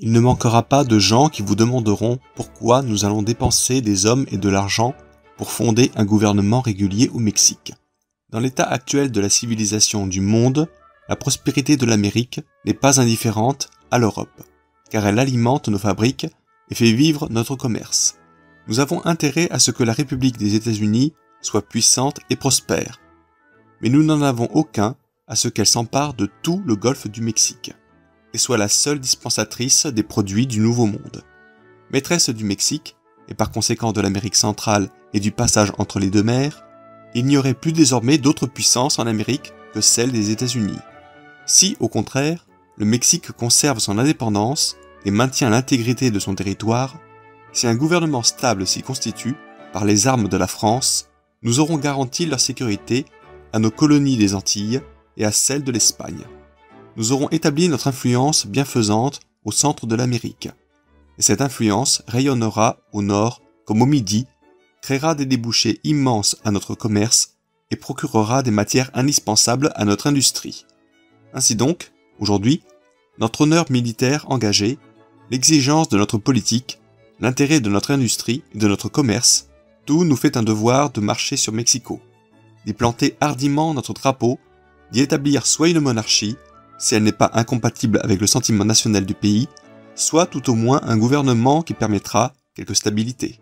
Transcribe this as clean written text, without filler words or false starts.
Il ne manquera pas de gens qui vous demanderont pourquoi nous allons dépenser des hommes et de l'argent pour fonder un gouvernement régulier au Mexique. Dans l'état actuel de la civilisation du monde, la prospérité de l'Amérique n'est pas indifférente à l'Europe, car elle alimente nos fabriques et fait vivre notre commerce. Nous avons intérêt à ce que la République des États-Unis soit puissante et prospère, mais nous n'en avons aucun à ce qu'elle s'empare de tout le golfe du Mexique et soit la seule dispensatrice des produits du Nouveau Monde. Maîtresse du Mexique, et par conséquent de l'Amérique centrale et du passage entre les deux mers, il n'y aurait plus désormais d'autre puissance en Amérique que celle des États-Unis. Si, au contraire, le Mexique conserve son indépendance et maintient l'intégrité de son territoire, si un gouvernement stable s'y constitue, par les armes de la France, nous aurons garanti leur sécurité à nos colonies des Antilles et à celles de l'Espagne. Nous aurons établi notre influence bienfaisante au centre de l'Amérique. Et cette influence rayonnera au nord comme au midi, créera des débouchés immenses à notre commerce et procurera des matières indispensables à notre industrie. Ainsi donc, aujourd'hui, notre honneur militaire engagé, l'exigence de notre politique, l'intérêt de notre industrie et de notre commerce, tout nous fait un devoir de marcher sur Mexico, d'y planter hardiment notre drapeau, d'y établir soit une monarchie, si elle n'est pas incompatible avec le sentiment national du pays, soit tout au moins un gouvernement qui permettra quelque stabilité.